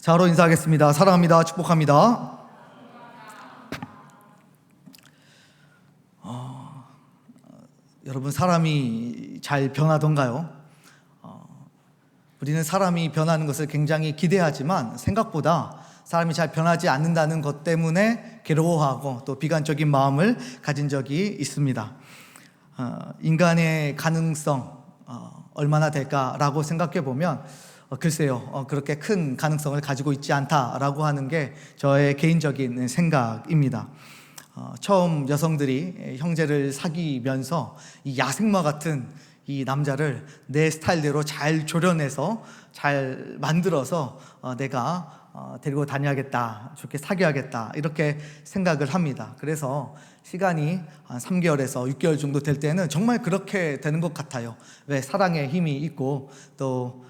자로 인사하겠습니다. 사랑합니다. 축복합니다. 여러분, 사람이 잘 변하던가요? 우리는 사람이 변하는 것을 굉장히 기대하지만 생각보다 사람이 잘 변하지 않는다는 것 때문에 괴로워하고 또 비관적인 마음을 가진 적이 있습니다. 인간의 가능성 얼마나 될까라고 생각해 보면 글쎄요, 그렇게 큰 가능성을 가지고 있지 않다라고 하는 게 저의 개인적인 생각입니다. 처음 여성들이 형제를 사귀면서 이 야생마 같은 이 남자를 내 스타일대로 잘 조련해서 잘 만들어서 내가 데리고 다녀야겠다, 좋게 사귀어야겠다, 이렇게 생각을 합니다. 그래서 시간이 한 3개월에서 6개월 정도 될 때는 정말 그렇게 되는 것 같아요. 왜? 사랑의 힘이 있고 또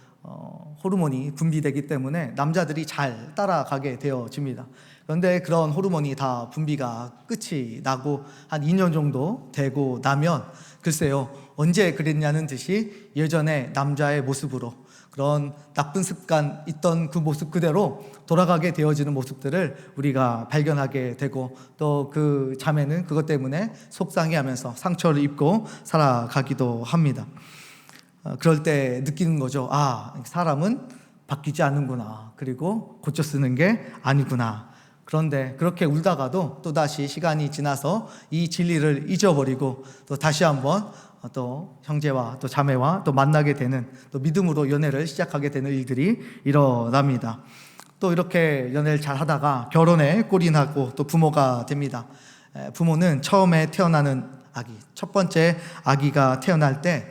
호르몬이 분비되기 때문에 남자들이 잘 따라가게 되어집니다. 그런데 그런 호르몬이 다 분비가 끝이 나고 한 2년 정도 되고 나면 글쎄요, 언제 그랬냐는 듯이 예전에 남자의 모습으로, 그런 나쁜 습관 있던 그 모습 그대로 돌아가게 되어지는 모습들을 우리가 발견하게 되고, 또 그 자매는 그것 때문에 속상해하면서 상처를 입고 살아가기도 합니다. 그럴 때 느끼는 거죠. 사람은 바뀌지 않는구나, 그리고 고쳐 쓰는 게 아니구나. 그런데 그렇게 울다가도 또다시 시간이 지나서 이 진리를 잊어버리고 또 다시 한번 또 형제와 또 자매와 또 만나게 되는, 또 믿음으로 연애를 시작하게 되는 일들이 일어납니다. 또 이렇게 연애를 잘 하다가 결혼에 꼴이 나고 또 부모가 됩니다. 부모는 처음에 태어나는 아기, 첫 번째 아기가 태어날 때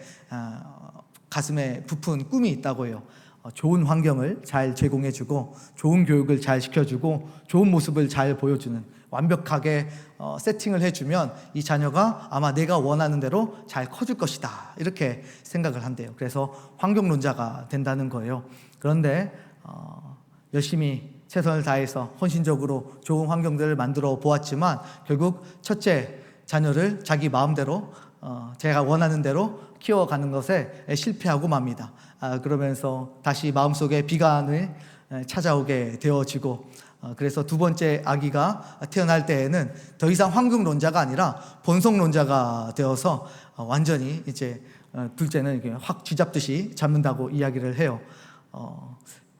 가슴에 부푼 꿈이 있다고 해요. 좋은 환경을 잘 제공해주고 좋은 교육을 잘 시켜주고 좋은 모습을 잘 보여주는, 완벽하게 세팅을 해주면 이 자녀가 아마 내가 원하는 대로 잘 커질 것이다, 이렇게 생각을 한대요. 그래서 환경론자가 된다는 거예요. 그런데 열심히 최선을 다해서 헌신적으로 좋은 환경들을 만들어 보았지만 결국 첫째 자녀를 자기 마음대로 제가 원하는 대로 키워가는 것에 실패하고 맙니다. 그러면서 다시 마음속에 비관을 찾아오게 되어지고, 그래서 두 번째 아기가 태어날 때에는 더 이상 환경론자가 아니라 본성론자가 되어서 완전히 이제 둘째는 이렇게 확 쥐잡듯이 잡는다고 이야기를 해요.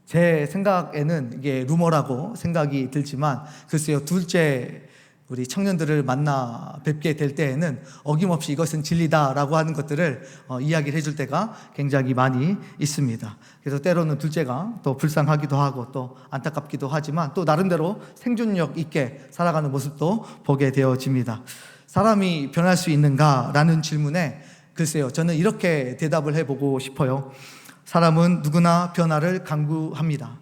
제 생각에는 이게 루머라고 생각이 들지만 글쎄요, 둘째 우리 청년들을 만나 뵙게 될 때에는 어김없이 이것은 진리다라고 하는 것들을 이야기를 해줄 때가 굉장히 많이 있습니다. 그래서 때로는 둘째가 또 불쌍하기도 하고 또 안타깝기도 하지만 또 나름대로 생존력 있게 살아가는 모습도 보게 되어집니다. 사람이 변할 수 있는가라는 질문에 글쎄요, 저는 이렇게 대답을 해보고 싶어요. 사람은 누구나 변화를 강구합니다.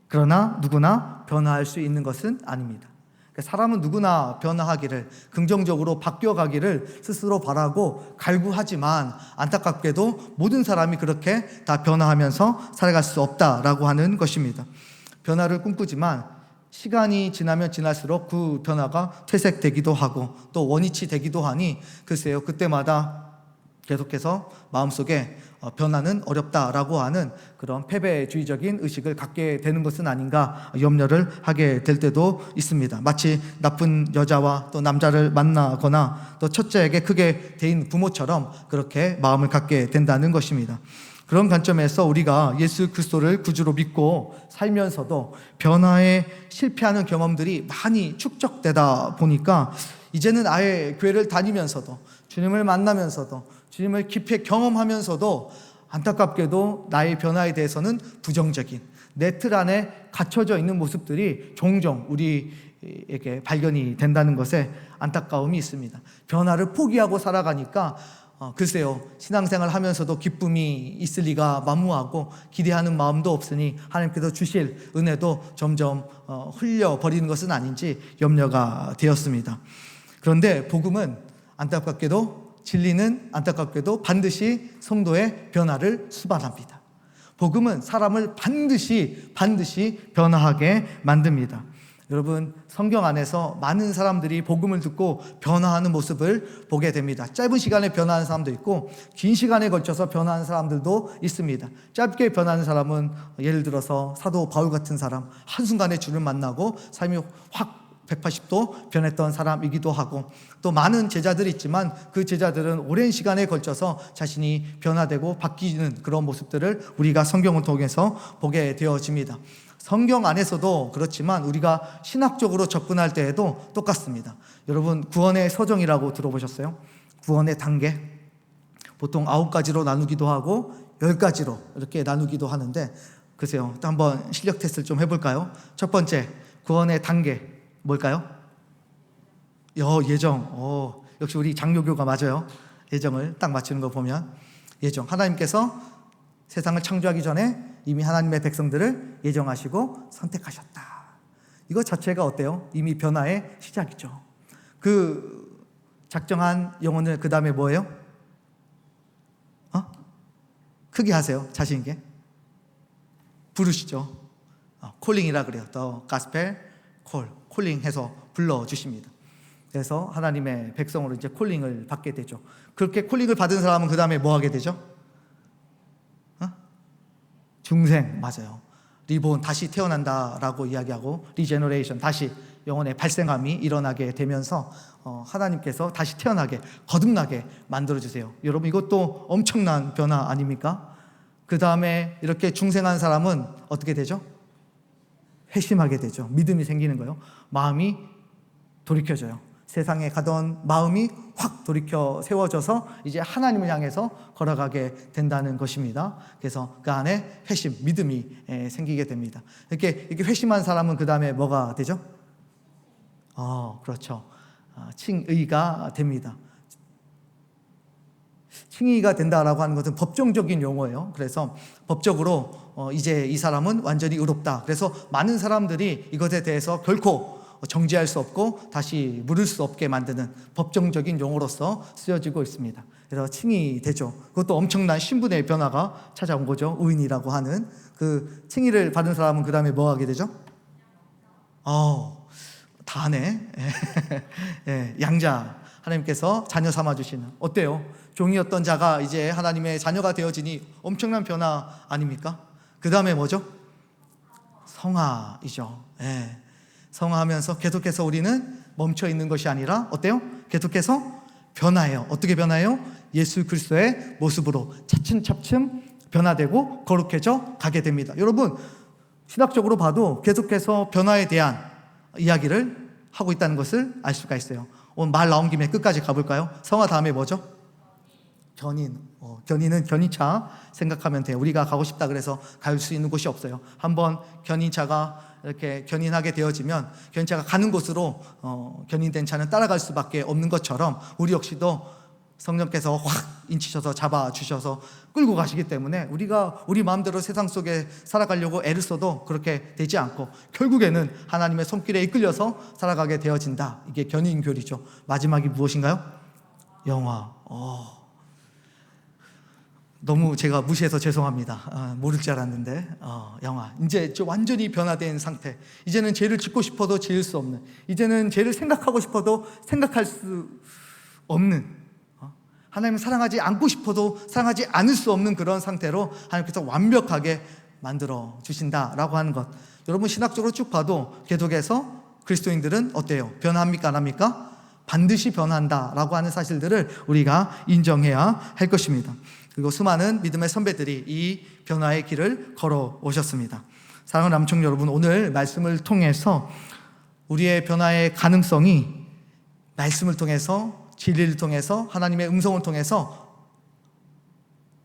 그러나 누구나 변화할 수 있는 것은 아닙니다. 사람은 누구나 변화하기를, 긍정적으로 바뀌어가기를 스스로 바라고 갈구하지만 안타깝게도 모든 사람이 그렇게 다 변화하면서 살아갈 수 없다라고 하는 것입니다. 변화를 꿈꾸지만 시간이 지나면 지날수록 그 변화가 퇴색되기도 하고 또 원위치 되기도 하니 글쎄요, 그때마다 계속해서 마음속에 변화는 어렵다라고 하는 그런 패배주의적인 의식을 갖게 되는 것은 아닌가 염려를 하게 될 때도 있습니다. 마치 나쁜 여자와 또 남자를 만나거나 또 첫째에게 크게 대인 부모처럼 그렇게 마음을 갖게 된다는 것입니다. 그런 관점에서 우리가 예수 그리스도를 구주로 믿고 살면서도 변화에 실패하는 경험들이 많이 축적되다 보니까 이제는 아예 교회를 다니면서도 주님을 만나면서도 주님을 깊이 경험하면서도 안타깝게도 나의 변화에 대해서는 부정적인, 내 틀 안에 갇혀져 있는 모습들이 종종 우리에게 발견이 된다는 것에 안타까움이 있습니다. 변화를 포기하고 살아가니까 글쎄요, 신앙생활 하면서도 기쁨이 있을 리가 만무하고 기대하는 마음도 없으니 하나님께서 주실 은혜도 점점 흘려버리는 것은 아닌지 염려가 되었습니다. 그런데 복음은 안타깝게도, 진리는 안타깝게도 반드시 성도의 변화를 수반합니다. 복음은 사람을 반드시 변화하게 만듭니다. 여러분, 성경 안에서 많은 사람들이 복음을 듣고 변화하는 모습을 보게 됩니다. 짧은 시간에 변화하는 사람도 있고 긴 시간에 걸쳐서 변화하는 사람들도 있습니다. 짧게 변하는 사람은 예를 들어서 사도 바울 같은 사람, 한순간에 주를 만나고 삶이 확 180도 변했던 사람이기도 하고, 또 많은 제자들이 있지만 그 제자들은 오랜 시간에 걸쳐서 자신이 변화되고 바뀌는 그런 모습들을 우리가 성경을 통해서 보게 되어집니다. 성경 안에서도 그렇지만 우리가 신학적으로 접근할 때에도 똑같습니다. 여러분, 구원의 서정이라고 들어보셨어요? 구원의 단계, 보통 9가지로 나누기도 하고 10가지로 이렇게 나누기도 하는데, 글쎄요, 또 한번 실력 테스트를 좀 해볼까요? 첫 번째, 구원의 단계 뭘까요? 예정. 역시 우리 장로교가 맞아요. 예정을 딱 맞추는 거 보면, 예정, 하나님께서 세상을 창조하기 전에 이미 하나님의 백성들을 예정하시고 선택하셨다. 이거 자체가 어때요? 이미 변화의 시작이죠. 그 작정한 영혼을 그 다음에 뭐예요? 크게 하세요. 자신 있게 부르시죠. 콜링이라 그래요. 더 가스펠 콜링 해서 불러주십니다. 그래서 하나님의 백성으로 이제 콜링을 받게 되죠. 그렇게 콜링을 받은 사람은 그 다음에 뭐 하게 되죠? 중생, 맞아요. 리본, 다시 태어난다라고 이야기하고, 리제너레이션, 다시 영혼의 발생함이 일어나게 되면서 하나님께서 다시 태어나게, 거듭나게 만들어주세요. 여러분, 이것도 엄청난 변화 아닙니까? 그 다음에 이렇게 중생한 사람은 어떻게 되죠? 회심하게 되죠. 믿음이 생기는 거예요. 마음이 돌이켜져요. 세상에 가던 마음이 확 돌이켜 세워져서 이제 하나님을 향해서 걸어가게 된다는 것입니다. 그래서 그 안에 회심, 믿음이 생기게 됩니다. 이렇게 회심한 사람은 그 다음에 뭐가 되죠? 그렇죠. 칭의가 됩니다. 칭의가 된다라고 하는 것은 법정적인 용어예요. 그래서 법적으로 이제 이 사람은 완전히 의롭다. 그래서 많은 사람들이 이것에 대해서 결코 정지할 수 없고 다시 물을 수 없게 만드는 법정적인 용어로서 쓰여지고 있습니다. 그래서 칭의 되죠. 그것도 엄청난 신분의 변화가 찾아온 거죠. 의인이라고 하는 그 칭의를 받은 사람은 그 다음에 뭐 하게 되죠? 다 하네. 양자, 하나님께서 자녀 삼아주시는, 어때요? 종이었던 자가 이제 하나님의 자녀가 되어지니 엄청난 변화 아닙니까? 그 다음에 뭐죠? 성화이죠. 성화하면서 계속해서 우리는 멈춰 있는 것이 아니라 어때요? 계속해서 변화해요. 어떻게 변화해요? 예수 그리스도의 모습으로 차츰차츰 변화되고 거룩해져 가게 됩니다. 여러분, 신학적으로 봐도 계속해서 변화에 대한 이야기를 하고 있다는 것을 알 수가 있어요. 오늘 말 나온 김에 끝까지 가볼까요? 성화 다음에 뭐죠? 견인. 견인은 견인차 생각하면 돼요. 우리가 가고 싶다 그래서 갈 수 있는 곳이 없어요. 한번 견인차가 이렇게 견인하게 되어지면 견인차가 가는 곳으로 견인된 차는 따라갈 수밖에 없는 것처럼 우리 역시도 성령께서 확 인치셔서 잡아주셔서 끌고 가시기 때문에 우리가 우리 마음대로 세상 속에 살아가려고 애를 써도 그렇게 되지 않고 결국에는 하나님의 손길에 이끌려서 살아가게 되어진다. 이게 견인교리죠. 마지막이 무엇인가요? 영화. 너무 제가 무시해서 죄송합니다. 모를 줄 알았는데 영화. 이제 완전히 변화된 상태. 이제는 죄를 짓고 싶어도 지을 수 없는, 이제는 죄를 생각하고 싶어도 생각할 수 없는, 하나님을 사랑하지 않고 싶어도 사랑하지 않을 수 없는 그런 상태로 하나님께서 완벽하게 만들어 주신다라고 하는 것. 여러분, 신학적으로 쭉 봐도 계속해서 그리스도인들은 어때요? 변합니까? 안 합니까? 반드시 변한다라고 하는 사실들을 우리가 인정해야 할 것입니다. 그리고 수많은 믿음의 선배들이 이 변화의 길을 걸어오셨습니다. 사랑하는 남청 여러분, 오늘 말씀을 통해서 우리의 변화의 가능성이 말씀을 통해서, 진리를 통해서, 하나님의 음성을 통해서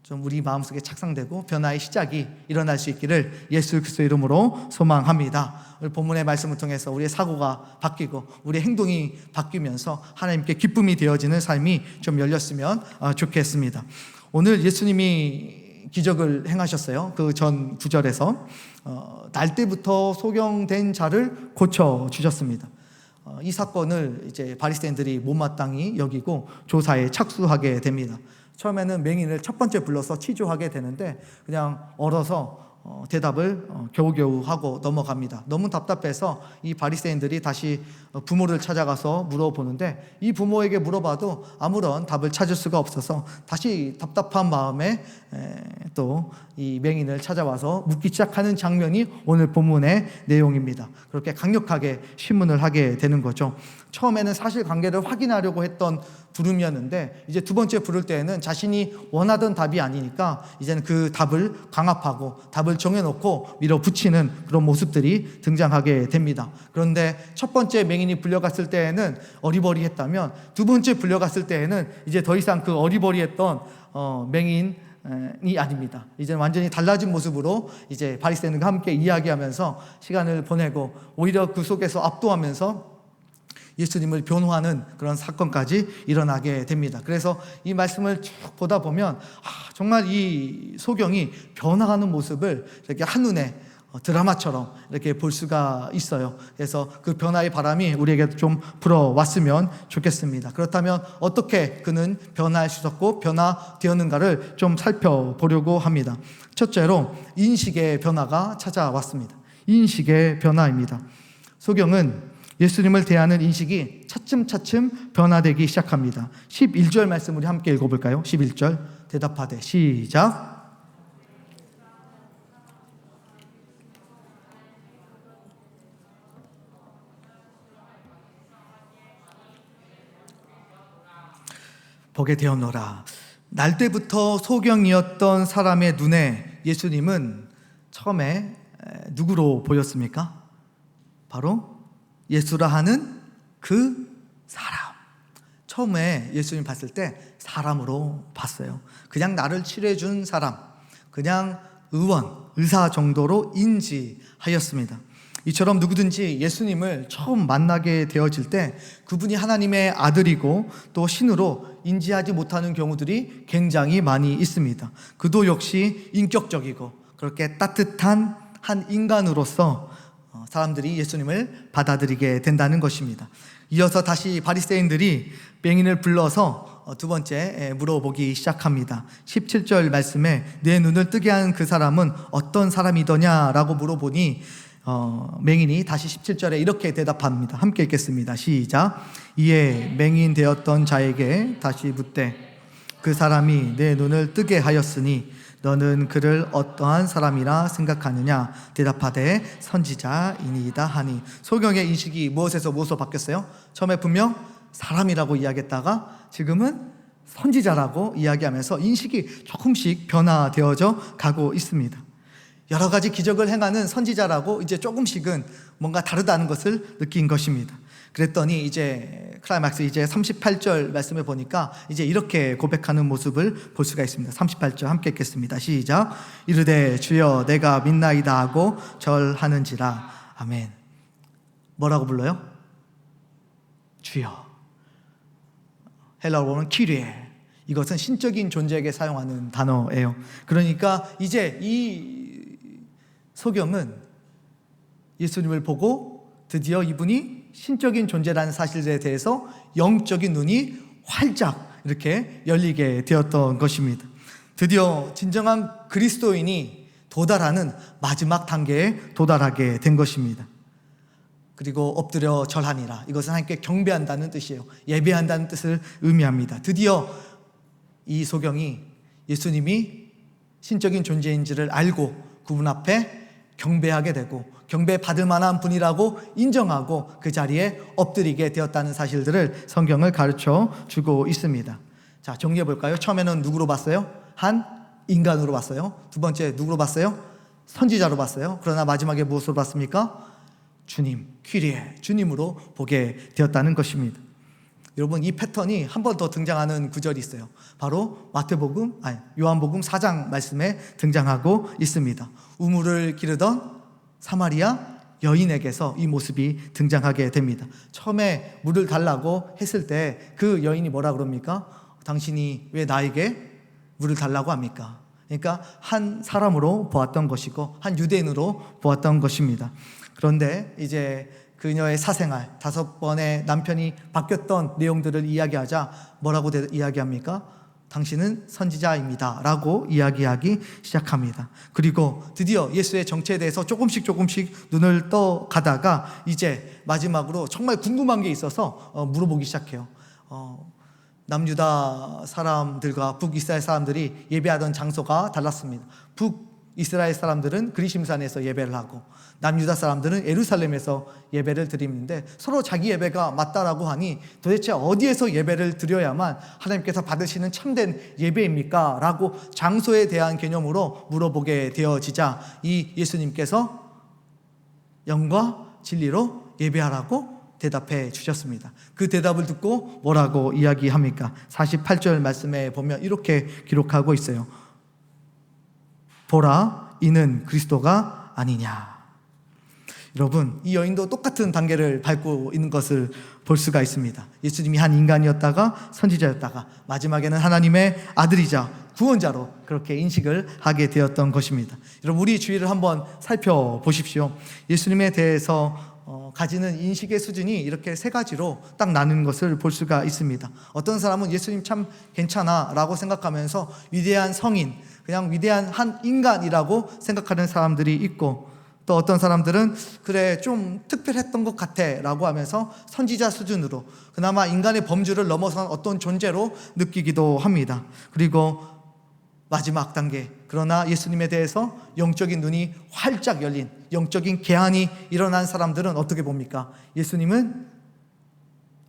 좀 우리 마음속에 착상되고 변화의 시작이 일어날 수 있기를 예수 그리스도의 이름으로 소망합니다. 오늘 본문의 말씀을 통해서 우리의 사고가 바뀌고 우리의 행동이 바뀌면서 하나님께 기쁨이 되어지는 삶이 좀 열렸으면 좋겠습니다. 오늘 예수님이 기적을 행하셨어요. 그 전 구절에서 날 때부터 소경된 자를 고쳐 주셨습니다. 이 사건을 이제 바리새인들이 못마땅히 여기고 조사에 착수하게 됩니다. 처음에는 맹인을 첫 번째 불러서 치조하게 되는데 그냥 얼어서 대답을 겨우겨우 하고 넘어갑니다. 너무 답답해서 이 바리새인들이 다시 부모를 찾아가서 물어보는데 이 부모에게 물어봐도 아무런 답을 찾을 수가 없어서 다시 답답한 마음에 또 이 맹인을 찾아와서 묻기 시작하는 장면이 오늘 본문의 내용입니다. 그렇게 강력하게 신문을 하게 되는 거죠. 처음에는 사실관계를 확인하려고 했던 부름이었는데 이제 두 번째 부를 때에는 자신이 원하던 답이 아니니까 이제는 그 답을 강압하고 답을 정해놓고 밀어붙이는 그런 모습들이 등장하게 됩니다. 그런데 첫 번째 맹인이 불려갔을 때에는 어리버리했다면 두 번째 불려갔을 때에는 이제 더 이상 그 어리버리했던 맹인이 아닙니다. 이제는 완전히 달라진 모습으로 이제 바리새인과 함께 이야기하면서 시간을 보내고 오히려 그 속에서 압도하면서 예수님을 변호하는 그런 사건까지 일어나게 됩니다. 그래서 이 말씀을 쭉 보다 보면 정말 이 소경이 변화하는 모습을 이렇게 한눈에 드라마처럼 이렇게 볼 수가 있어요. 그래서 그 변화의 바람이 우리에게 좀 불어왔으면 좋겠습니다. 그렇다면 어떻게 그는 변화할 수 있었고 변화되었는가를 좀 살펴보려고 합니다. 첫째로 인식의 변화가 찾아왔습니다. 인식의 변화입니다. 소경은 예수님을 대하는 인식이 차츰차츰 변화되기 시작합니다. 11절 말씀 우리 함께 읽어볼까요? 11절 대답하되 시작. 보게 되었노라. 날 때부터 소경이었던 사람의 눈에 예수님은 처음에 누구로 보였습니까? 바로 예수라 하는 그 사람. 처음에 예수님 봤을 때 사람으로 봤어요. 그냥 나를 치료해준 사람, 그냥 의사 정도로 인지하였습니다. 이처럼 누구든지 예수님을 처음 만나게 되어질 때 그분이 하나님의 아들이고 또 신으로 인지하지 못하는 경우들이 굉장히 많이 있습니다. 그도 역시 인격적이고 그렇게 따뜻한 한 인간으로서 사람들이 예수님을 받아들이게 된다는 것입니다. 이어서 다시 바리새인들이 맹인을 불러서 두 번째 물어보기 시작합니다. 17절 말씀에 내 눈을 뜨게 한 그 사람은 어떤 사람이더냐라고 물어보니 맹인이 다시 17절에 이렇게 대답합니다. 함께 읽겠습니다. 시작. 이에 맹인 되었던 자에게 다시 묻되 그 사람이 내 눈을 뜨게 하였으니 너는 그를 어떠한 사람이라 생각하느냐? 대답하되 선지자이니이다 하니. 소경의 인식이 무엇에서 무엇으로 바뀌었어요? 처음에 분명 사람이라고 이야기했다가 지금은 선지자라고 이야기하면서 인식이 조금씩 변화되어져 가고 있습니다. 여러 가지 기적을 행하는 선지자라고 이제 조금씩은 뭔가 다르다는 것을 느낀 것입니다. 그랬더니 이제 클라이막스 이제 38절 말씀에 보니까 이제 이렇게 고백하는 모습을 볼 수가 있습니다. 38절 함께 읽겠습니다. 시작. 이르되 주여 내가 믿나이다 하고 절하는지라. 아멘. 뭐라고 불러요? 주여. 헬라어로는 키리에. 이것은 신적인 존재에게 사용하는 단어예요. 그러니까 이제 이 소경은 예수님을 보고 드디어 이분이 신적인 존재라는 사실에 대해서 영적인 눈이 활짝 이렇게 열리게 되었던 것입니다. 드디어 진정한 그리스도인이 도달하는 마지막 단계에 도달하게 된 것입니다. 그리고 엎드려 절하니라. 이것은 하나님께 경배한다는 뜻이에요. 예배한다는 뜻을 의미합니다. 드디어 이 소경이 예수님이 신적인 존재인지를 알고 그분 앞에 경배하게 되고 경배받을 만한 분이라고 인정하고 그 자리에 엎드리게 되었다는 사실들을 성경을 가르쳐 주고 있습니다. 자, 정리해 볼까요? 처음에는 누구로 봤어요? 한 인간으로 봤어요. 두 번째 누구로 봤어요? 선지자로 봤어요. 그러나 마지막에 무엇으로 봤습니까? 주님, 퀴리에 주님으로 보게 되었다는 것입니다. 여러분, 이 패턴이 한 번 더 등장하는 구절이 있어요. 바로 요한복음 4장 말씀에 등장하고 있습니다. 우물을 기르던 사마리아 여인에게서 이 모습이 등장하게 됩니다. 처음에 물을 달라고 했을 때 그 여인이 뭐라 그럽니까? 당신이 왜 나에게 물을 달라고 합니까? 그러니까 한 사람으로 보았던 것이고 한 유대인으로 보았던 것입니다. 그런데 이제 그녀의 사생활, 5번의 남편이 바뀌었던 내용들을 이야기하자 뭐라고 이야기합니까? 당신은 선지자입니다 라고 이야기하기 시작합니다. 그리고 드디어 예수의 정체에 대해서 조금씩 눈을 떠 가다가 이제 마지막으로 정말 궁금한 게 있어서 물어보기 시작해요. 남유다 사람들과 북이스라엘 사람들이 예배하던 장소가 달랐습니다. 북이스라엘 사람들은 그리심산에서 예배를 하고 남유다 사람들은 예루살렘에서 예배를 드리는데 서로 자기 예배가 맞다라고 하니 도대체 어디에서 예배를 드려야만 하나님께서 받으시는 참된 예배입니까? 라고 장소에 대한 개념으로 물어보게 되어지자 이 예수님께서 영과 진리로 예배하라고 대답해 주셨습니다. 그 대답을 듣고 뭐라고 이야기합니까? 48절 말씀에 보면 이렇게 기록하고 있어요. 보라, 이는 그리스도가 아니냐. 여러분, 이 여인도 똑같은 단계를 밟고 있는 것을 볼 수가 있습니다. 예수님이 한 인간이었다가 선지자였다가 마지막에는 하나님의 아들이자 구원자로 그렇게 인식을 하게 되었던 것입니다. 여러분, 우리 주위를 한번 살펴보십시오. 예수님에 대해서 가지는 인식의 수준이 이렇게 세 가지로 딱 나누는 것을 볼 수가 있습니다. 어떤 사람은 예수님 참 괜찮아 라고 생각하면서 위대한 성인, 그냥 위대한 한 인간이라고 생각하는 사람들이 있고, 또 어떤 사람들은 그래 좀 특별했던 것 같아 라고 하면서 선지자 수준으로 그나마 인간의 범주를 넘어선 어떤 존재로 느끼기도 합니다. 그리고 마지막 단계, 그러나 예수님에 대해서 영적인 눈이 활짝 열린 영적인 개안이 일어난 사람들은 어떻게 봅니까? 예수님은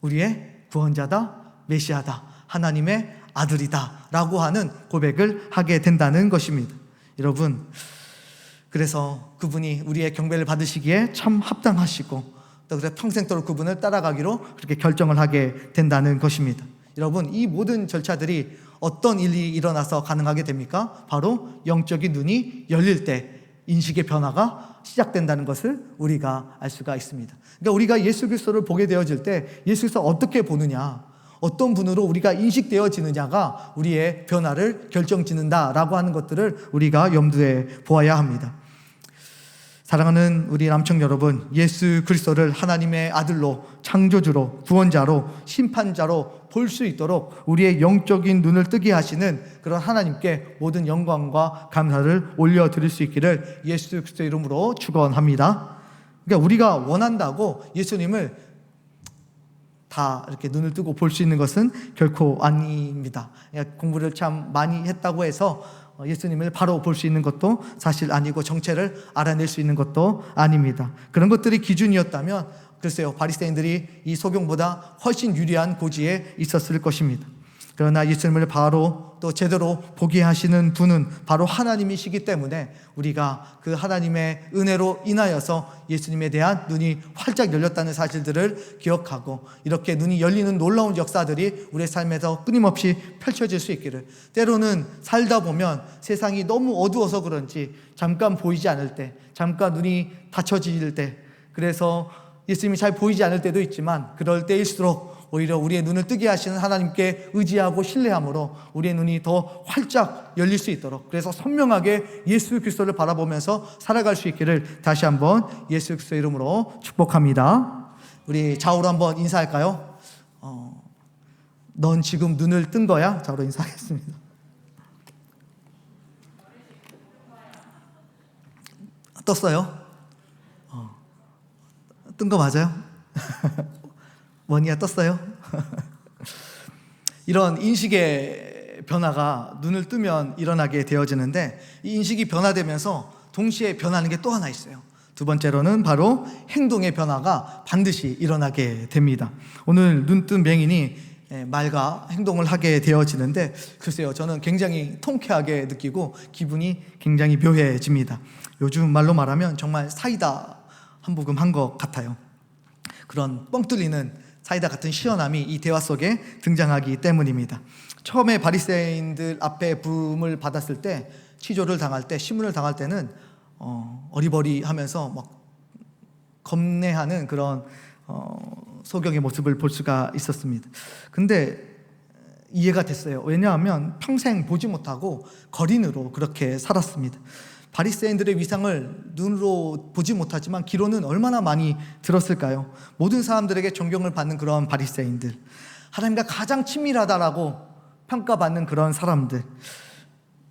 우리의 구원자다, 메시아다, 하나님의 아들이다 라고 하는 고백을 하게 된다는 것입니다. 여러분, 그래서 그분이 우리의 경배를 받으시기에 참 합당하시고 또 그래서 평생도록 그분을 따라가기로 그렇게 결정을 하게 된다는 것입니다. 여러분, 이 모든 절차들이 어떤 일이 일어나서 가능하게 됩니까? 바로 영적인 눈이 열릴 때 인식의 변화가 시작된다는 것을 우리가 알 수가 있습니다. 그러니까 우리가 예수 그리스도를 보게 되어질 때 예수 그리스도 어떻게 보느냐, 어떤 분으로 우리가 인식되어지느냐가 우리의 변화를 결정짓는다라고 하는 것들을 우리가 염두에 보아야 합니다. 사랑하는 우리 남청 여러분, 예수 그리스도를 하나님의 아들로, 창조주로, 구원자로, 심판자로 볼 수 있도록 우리의 영적인 눈을 뜨게 하시는 그런 하나님께 모든 영광과 감사를 올려드릴 수 있기를 예수 그리스도 이름으로 축원합니다. 그러니까 우리가 원한다고 예수님을 다 이렇게 눈을 뜨고 볼 수 있는 것은 결코 아닙니다. 공부를 참 많이 했다고 해서 예수님을 바로 볼 수 있는 것도 사실 아니고 정체를 알아낼 수 있는 것도 아닙니다. 그런 것들이 기준이었다면 글쎄요, 바리새인들이 이 소경보다 훨씬 유리한 고지에 있었을 것입니다. 그러나 예수님을 바로 또 제대로 보게 하시는 분은 바로 하나님이시기 때문에 우리가 그 하나님의 은혜로 인하여서 예수님에 대한 눈이 활짝 열렸다는 사실들을 기억하고 이렇게 눈이 열리는 놀라운 역사들이 우리의 삶에서 끊임없이 펼쳐질 수 있기를, 때로는 살다 보면 세상이 너무 어두워서 그런지 잠깐 보이지 않을 때, 잠깐 눈이 닫혀질 때, 그래서 예수님이 잘 보이지 않을 때도 있지만 그럴 때일수록 오히려 우리의 눈을 뜨게 하시는 하나님께 의지하고 신뢰함으로 우리의 눈이 더 활짝 열릴 수 있도록, 그래서 선명하게 예수 그리스도를 바라보면서 살아갈 수 있기를 다시 한번 예수 그리스도 이름으로 축복합니다. 우리 좌우로 한번 인사할까요? 넌 지금 눈을 뜬 거야? 좌우로 인사하겠습니다. 떴어요? 뜬 거 맞아요? 원이야 떴어요? 이런 인식의 변화가 눈을 뜨면 일어나게 되어지는데, 이 인식이 변화되면서 동시에 변하는 게 또 하나 있어요. 두 번째로는 바로 행동의 변화가 반드시 일어나게 됩니다. 오늘 눈뜬 맹인이 말과 행동을 하게 되어지는데, 글쎄요, 저는 굉장히 통쾌하게 느끼고 기분이 굉장히 묘해집니다. 요즘 말로 말하면 정말 사이다 한 모금 한 것 같아요. 그런 뻥 뚫리는 사이다 같은 시원함이 이 대화 속에 등장하기 때문입니다. 처음에 바리새인들 앞에 부름을 받았을 때, 치조를 당할 때, 시문을 당할 때는 어리버리하면서 막 겁내하는 그런 소경의 모습을 볼 수가 있었습니다. 근데 이해가 됐어요. 왜냐하면 평생 보지 못하고 거린으로 그렇게 살았습니다. 바리새인들의 위상을 눈으로 보지 못하지만 귀로는 얼마나 많이 들었을까요? 모든 사람들에게 존경을 받는 그런 바리새인들, 하나님과 가장 친밀하다라고 평가받는 그런 사람들,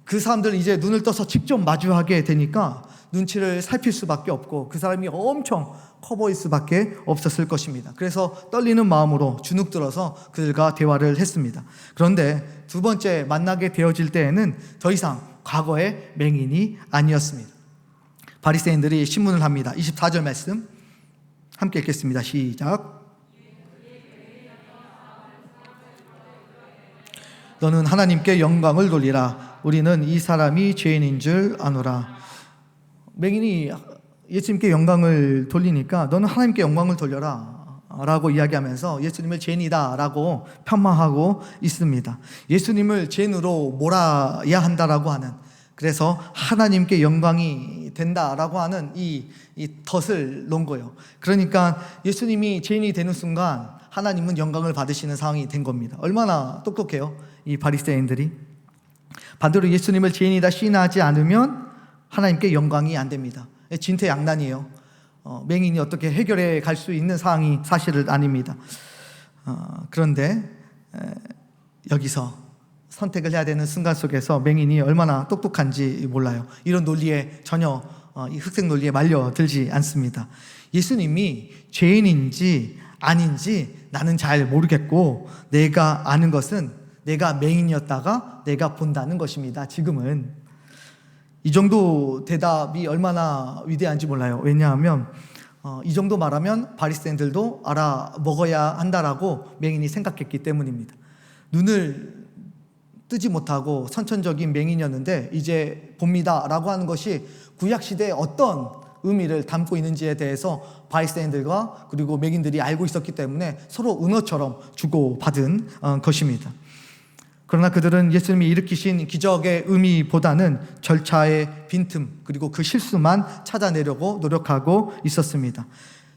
그 사람들 이제 눈을 떠서 직접 마주하게 되니까 눈치를 살필 수밖에 없고 그 사람이 엄청 커 보일 수밖에 없었을 것입니다. 그래서 떨리는 마음으로 주눅 들어서 그들과 대화를 했습니다. 그런데 두 번째 만나게 되어질 때에는 더 이상 과거의 맹인이 아니었습니다. 바리새인들이 신문을 합니다. 24절 말씀 함께 읽겠습니다. 시작. 너는 하나님께 영광을 돌리라. 우리는 이 사람이 죄인인 줄 아노라. 맹인이 예수님께 영광을 돌리니까 너는 하나님께 영광을 돌려라 라고 이야기하면서 예수님을 죄인이다 라고 폄하하고 있습니다. 예수님을 죄인으로 몰아야 한다라고 하는, 그래서 하나님께 영광이 된다라고 하는 이 덫을 놓은 거예요. 그러니까 예수님이 죄인이 되는 순간 하나님은 영광을 받으시는 상황이 된 겁니다. 얼마나 똑똑해요, 이 바리새인들이. 반대로 예수님을 죄인이다 시인하지 않으면 하나님께 영광이 안 됩니다. 진퇴양난이에요. 맹인이 어떻게 해결해 갈 수 있는 상황이 사실은 아닙니다. 그런데 여기서 선택을 해야 되는 순간 속에서 맹인이 얼마나 똑똑한지 몰라요. 이런 논리에 전혀 이 흑색 논리에 말려들지 않습니다. 예수님이 죄인인지 아닌지 나는 잘 모르겠고, 내가 아는 것은 내가 맹인이었다가 내가 본다는 것입니다. 지금은 이 정도 대답이 얼마나 위대한지 몰라요. 왜냐하면 이 정도 말하면 바리새인들도 알아먹어야 한다라고 맹인이 생각했기 때문입니다. 눈을 뜨지 못하고 선천적인 맹인이었는데 이제 봅니다 라고 하는 것이 구약시대에 어떤 의미를 담고 있는지에 대해서 바리새인들과 그리고 맹인들이 알고 있었기 때문에 서로 은어처럼 주고받은 것입니다. 그러나 그들은 예수님이 일으키신 기적의 의미보다는 절차의 빈틈 그리고 그 실수만 찾아내려고 노력하고 있었습니다.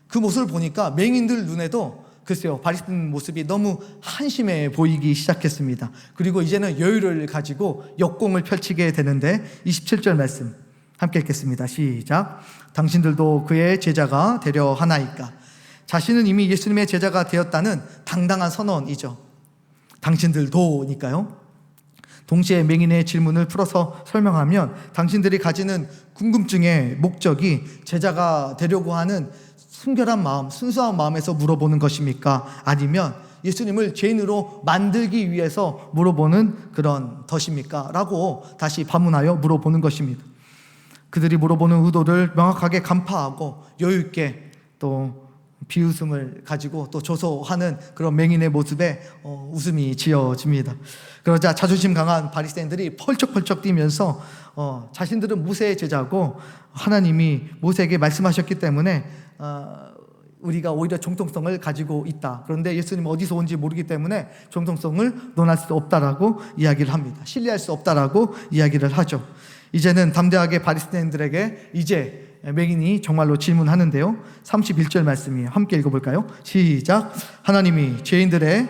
그 모습을 보니까 맹인들 눈에도 글쎄요, 바리새인 모습이 너무 한심해 보이기 시작했습니다. 그리고 이제는 여유를 가지고 역공을 펼치게 되는데 27절 말씀 함께 읽겠습니다. 시작. 당신들도 그의 제자가 되려 하나이까. 자신은 이미 예수님의 제자가 되었다는 당당한 선언이죠. 당신들도니까요. 동시에 맹인의 질문을 풀어서 설명하면 당신들이 가지는 궁금증의 목적이 제자가 되려고 하는 순결한 마음, 순수한 마음에서 물어보는 것입니까? 아니면 예수님을 죄인으로 만들기 위해서 물어보는 그런 덫입니까? 라고 다시 반문하여 물어보는 것입니다. 그들이 물어보는 의도를 명확하게 간파하고 여유 있게 또 비웃음을 가지고 또 조소하는 그런 맹인의 모습에 웃음이 지어집니다. 그러자 자존심 강한 바리새인들이 펄쩍펄쩍 뛰면서 자신들은 모세의 제자고 하나님이 모세에게 말씀하셨기 때문에 우리가 오히려 정통성을 가지고 있다. 그런데 예수님은 어디서 온지 모르기 때문에 정통성을 논할 수 없다라고 이야기를 합니다. 신뢰할 수 없다라고 이야기를 하죠. 이제는 담대하게 바리새인들에게 이제 맹인이 정말로 질문하는데요. 31절 말씀이에요. 함께 읽어볼까요? 시작. 하나님이 죄인들의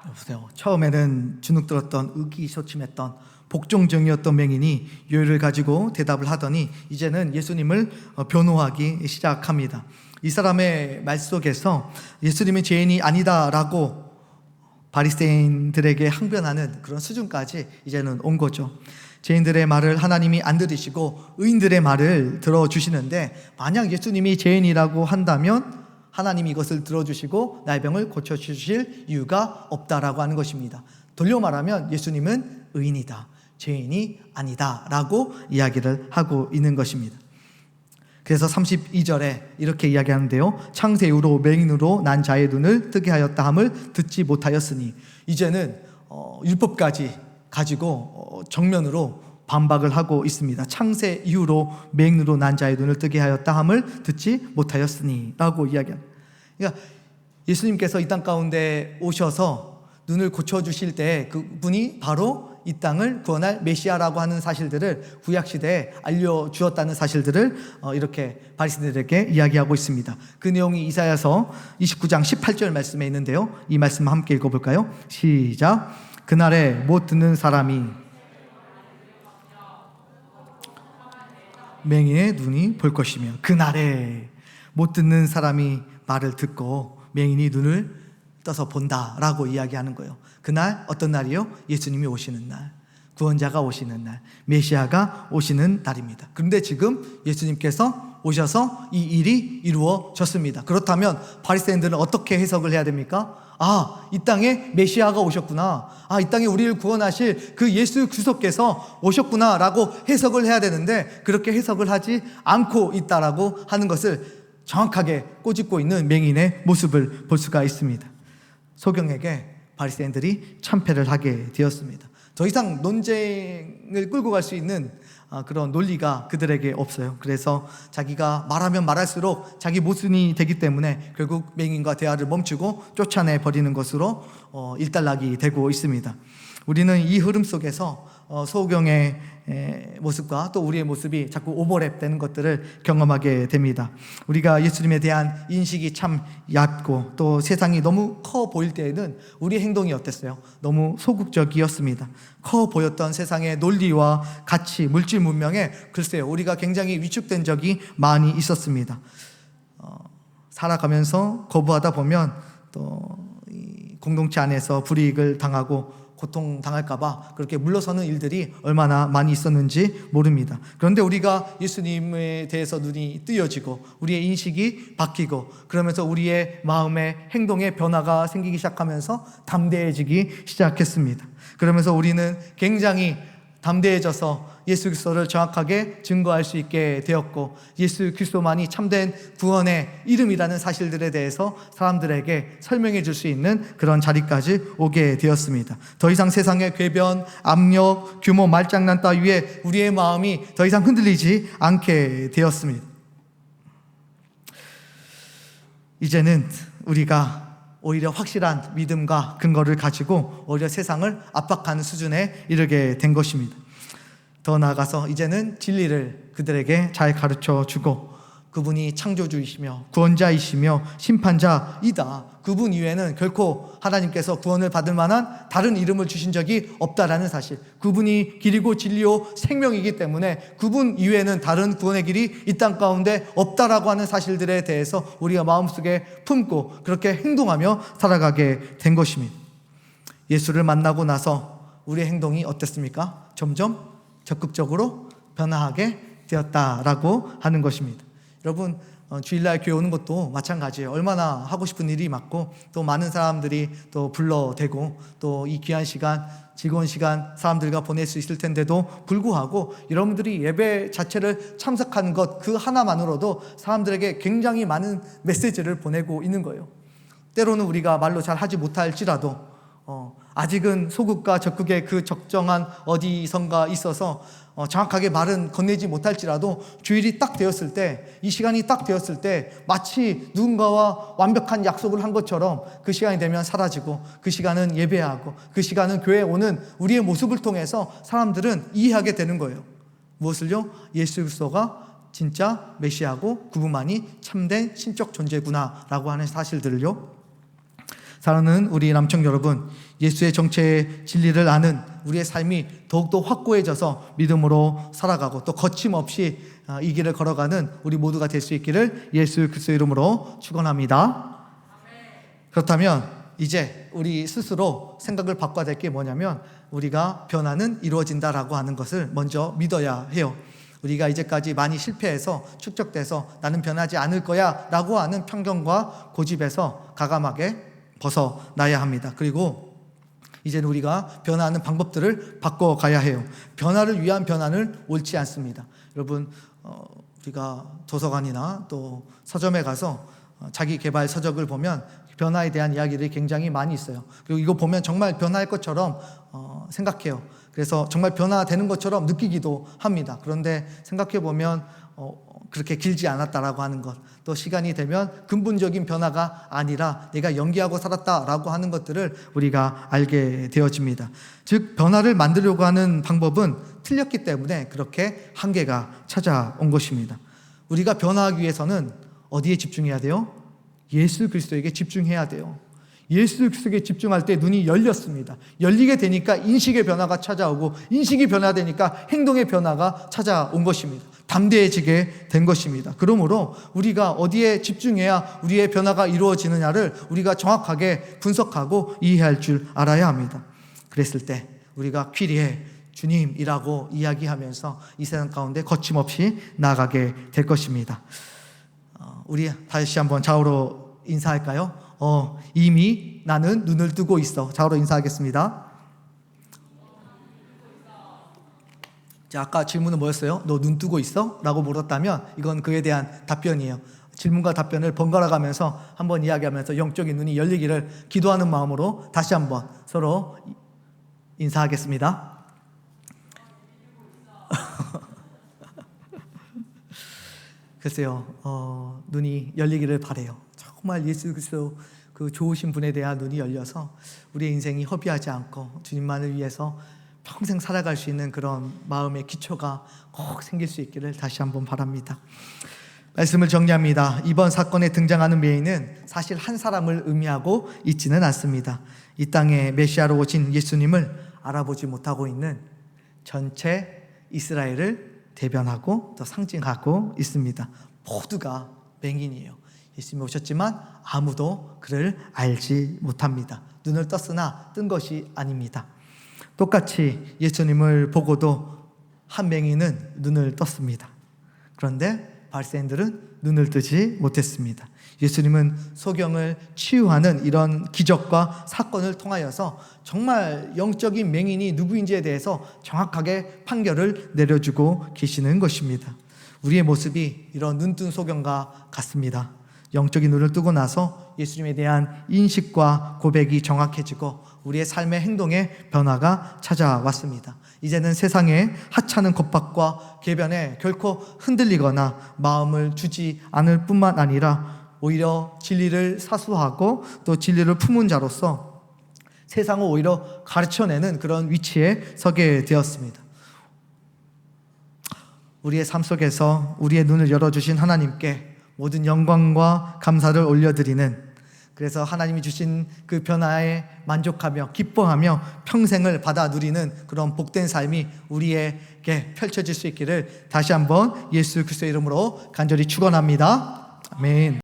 여보세요. 처음에는 주눅들었던 의기소침했던 복종정이었던 맹인이 여유를 가지고 대답을 하더니 이제는 예수님을 변호하기 시작합니다. 이 사람의 말 속에서 예수님은 죄인이 아니다라고 바리새인들에게 항변하는 그런 수준까지 이제는 온 거죠. 죄인들의 말을 하나님이 안 들으시고 의인들의 말을 들어주시는데, 만약 예수님이 죄인이라고 한다면 하나님이 이것을 들어주시고 나의 병을 고쳐주실 이유가 없다라고 하는 것입니다. 돌려 말하면 예수님은 의인이다, 죄인이 아니다 라고 이야기를 하고 있는 것입니다. 그래서 32절에 이렇게 이야기하는데요. 창세 이후로 맹인으로 난 자의 눈을 뜨게 하였다 함을 듣지 못하였으니, 이제는 율법까지 가지고 정면으로 반박을 하고 있습니다. 창세 이후로 맹인으로 난 자의 눈을 뜨게 하였다 함을 듣지 못하였으니 라고 이야기합니다. 그러니까 예수님께서 이 땅 가운데 오셔서 눈을 고쳐주실 때 그분이 바로 이 땅을 구원할 메시아라고 하는 사실들을 구약시대에 알려주었다는 사실들을 이렇게 바리새인들에게 이야기하고 있습니다. 그 내용이 이사야서 29장 18절 말씀에 있는데요. 이 말씀 함께 읽어볼까요? 시작. 그날에 못 듣는 사람이 맹인의 눈이 볼 것이며, 그날에 못 듣는 사람이 말을 듣고 맹인이 눈을 떠서 본다라고 이야기하는 거예요. 그날 어떤 날이요? 예수님이 오시는 날, 구원자가 오시는 날, 메시아가 오시는 날입니다. 그런데 지금 예수님께서 오셔서 이 일이 이루어졌습니다. 그렇다면 바리새인들은 어떻게 해석을 해야 됩니까? 이 땅에 메시아가 오셨구나. 이 땅에 우리를 구원하실 그 예수 그리스도께서 오셨구나 라고 해석을 해야 되는데, 그렇게 해석을 하지 않고 있다라고 하는 것을 정확하게 꼬집고 있는 맹인의 모습을 볼 수가 있습니다. 소경에게 바리새인들이 참패를 하게 되었습니다. 더 이상 논쟁을 끌고 갈 수 있는 그런 논리가 그들에게 없어요. 그래서 자기가 말하면 말할수록 자기 모순이 되기 때문에 결국 맹인과 대화를 멈추고 쫓아내 버리는 것으로 일단락이 되고 있습니다. 우리는 이 흐름 속에서 소경의 모습과 또 우리의 모습이 자꾸 오버랩 되는 것들을 경험하게 됩니다. 우리가 예수님에 대한 인식이 참 얕고 또 세상이 너무 커 보일 때에는 우리의 행동이 어땠어요? 너무 소극적이었습니다. 커 보였던 세상의 논리와 가치, 물질 문명에 글쎄요, 우리가 굉장히 위축된 적이 많이 있었습니다. 살아가면서 거부하다 보면 또 공동체 안에서 불이익을 당하고 고통당할까봐 그렇게 물러서는 일들이 얼마나 많이 있었는지 모릅니다. 그런데 우리가 예수님에 대해서 눈이 뜨여지고 우리의 인식이 바뀌고 그러면서 우리의 마음의 행동에 변화가 생기기 시작하면서 담대해지기 시작했습니다. 그러면서 우리는 굉장히 담대해져서 예수 그리스도를 정확하게 증거할 수 있게 되었고, 예수 그리스도만이 참된 구원의 이름이라는 사실들에 대해서 사람들에게 설명해 줄 수 있는 그런 자리까지 오게 되었습니다. 더 이상 세상의 궤변, 압력, 규모, 말장난 따위에 우리의 마음이 더 이상 흔들리지 않게 되었습니다. 이제는 우리가 오히려 확실한 믿음과 근거를 가지고 오히려 세상을 압박하는 수준에 이르게 된 것입니다. 더 나아가서 이제는 진리를 그들에게 잘 가르쳐 주고, 그분이 창조주이시며 구원자이시며 심판자이다, 그분 이외에는 결코 하나님께서 구원을 받을 만한 다른 이름을 주신 적이 없다라는 사실, 그분이 길이고 진리요 생명이기 때문에 그분 이외에는 다른 구원의 길이 이 땅 가운데 없다라고 하는 사실들에 대해서 우리가 마음속에 품고 그렇게 행동하며 살아가게 된 것입니다. 예수를 만나고 나서 우리의 행동이 어땠습니까? 점점 적극적으로 변화하게 되었다라고 하는 것입니다. 여러분, 주일날 교회 오는 것도 마찬가지예요. 얼마나 하고 싶은 일이 많고 또 많은 사람들이 또 불러대고 또 이 귀한 시간, 즐거운 시간 사람들과 보낼 수 있을 텐데도 불구하고 여러분들이 예배 자체를 참석하는 것 그 하나만으로도 사람들에게 굉장히 많은 메시지를 보내고 있는 거예요. 때로는 우리가 말로 잘 하지 못할지라도 아직은 소극과 적극의 그 적정한 어디선가 있어서 정확하게 말은 건네지 못할지라도 주일이 딱 되었을 때, 이 시간이 딱 되었을 때 마치 누군가와 완벽한 약속을 한 것처럼 그 시간이 되면 사라지고, 그 시간은 예배하고 그 시간은 교회에 오는 우리의 모습을 통해서 사람들은 이해하게 되는 거예요. 무엇을요? 예수 그리스도가 진짜 메시아고 그분만이 참된 신적 존재구나 라고 하는 사실들을요. 사랑하는 우리 남청 여러분, 예수의 정체의 진리를 아는 우리의 삶이 더욱더 확고해져서 믿음으로 살아가고 또 거침없이 이 길을 걸어가는 우리 모두가 될 수 있기를 예수 그리스도 이름으로 축원합니다. 그렇다면 이제 우리 스스로 생각을 바꿔야 될 게 뭐냐면, 우리가 변화는 이루어진다라고 하는 것을 먼저 믿어야 해요. 우리가 이제까지 많이 실패해서 축적돼서 나는 변하지 않을 거야 라고 하는 편견과 고집에서 과감하게 벗어나야 합니다. 그리고 이제는 우리가 변화하는 방법들을 바꿔가야 해요. 변화를 위한 변화는 옳지 않습니다. 여러분, 우리가 도서관이나 또 서점에 가서 자기 개발 서적을 보면 변화에 대한 이야기들이 굉장히 많이 있어요. 그리고 이거 보면 정말 변화할 것처럼 생각해요. 그래서 정말 변화되는 것처럼 느끼기도 합니다. 그런데 생각해 보면 그렇게 길지 않았다라고 하는 것, 또 시간이 되면 근본적인 변화가 아니라 내가 연기하고 살았다라고 하는 것들을 우리가 알게 되어집니다. 즉, 변화를 만들려고 하는 방법은 틀렸기 때문에 그렇게 한계가 찾아온 것입니다. 우리가 변화하기 위해서는 어디에 집중해야 돼요? 예수 그리스도에게 집중해야 돼요. 예수 그리스도에 집중할 때 눈이 열렸습니다. 열리게 되니까 인식의 변화가 찾아오고, 인식이 변화되니까 행동의 변화가 찾아온 것입니다. 담대해지게 된 것입니다. 그러므로 우리가 어디에 집중해야 우리의 변화가 이루어지느냐를 우리가 정확하게 분석하고 이해할 줄 알아야 합니다. 그랬을 때 우리가 퀴리에 주님이라고 이야기하면서 이 세상 가운데 거침없이 나아가게 될 것입니다. 우리 다시 한번 좌우로 인사할까요? 이미 나는 눈을 뜨고 있어. 좌우로 인사하겠습니다. 자, 아까 질문은 뭐였어요? 너 눈 뜨고 있어? 라고 물었다면 이건 그에 대한 답변이에요. 질문과 답변을 번갈아 가면서 한번 이야기하면서 영적인 눈이 열리기를 기도하는 마음으로 다시 한번 서로 인사하겠습니다. 글쎄요, 눈이 열리기를 바라요. 정말 예수 그리스도 그 좋으신 분에 대한 눈이 열려서 우리의 인생이 허비하지 않고 주님만을 위해서 평생 살아갈 수 있는 그런 마음의 기초가 꼭 생길 수 있기를 다시 한번 바랍니다. 말씀을 정리합니다. 이번 사건에 등장하는 메인은 사실 한 사람을 의미하고 있지는 않습니다. 이 땅에 메시아로 오신 예수님을 알아보지 못하고 있는 전체 이스라엘을 대변하고 또 상징하고 있습니다. 모두가 맹인이에요. 예수님이 오셨지만 아무도 그를 알지 못합니다. 눈을 떴으나 뜬 것이 아닙니다. 똑같이 예수님을 보고도 한 맹인은 눈을 떴습니다. 그런데 바리새인들은 눈을 뜨지 못했습니다. 예수님은 소경을 치유하는 이런 기적과 사건을 통하여서 정말 영적인 맹인이 누구인지에 대해서 정확하게 판결을 내려주고 계시는 것입니다. 우리의 모습이 이런 눈뜬 소경과 같습니다. 영적인 눈을 뜨고 나서 예수님에 대한 인식과 고백이 정확해지고 우리의 삶의 행동에 변화가 찾아왔습니다. 이제는 세상의 하찮은 겁박과 궤변에 결코 흔들리거나 마음을 주지 않을 뿐만 아니라 오히려 진리를 사수하고 또 진리를 품은 자로서 세상을 오히려 가르쳐내는 그런 위치에 서게 되었습니다. 우리의 삶 속에서 우리의 눈을 열어주신 하나님께 모든 영광과 감사를 올려드리는, 그래서 하나님이 주신 그 변화에 만족하며 기뻐하며 평생을 받아 누리는 그런 복된 삶이 우리에게 펼쳐질 수 있기를 다시 한번 예수 그리스도의 이름으로 간절히 축원합니다. 아멘.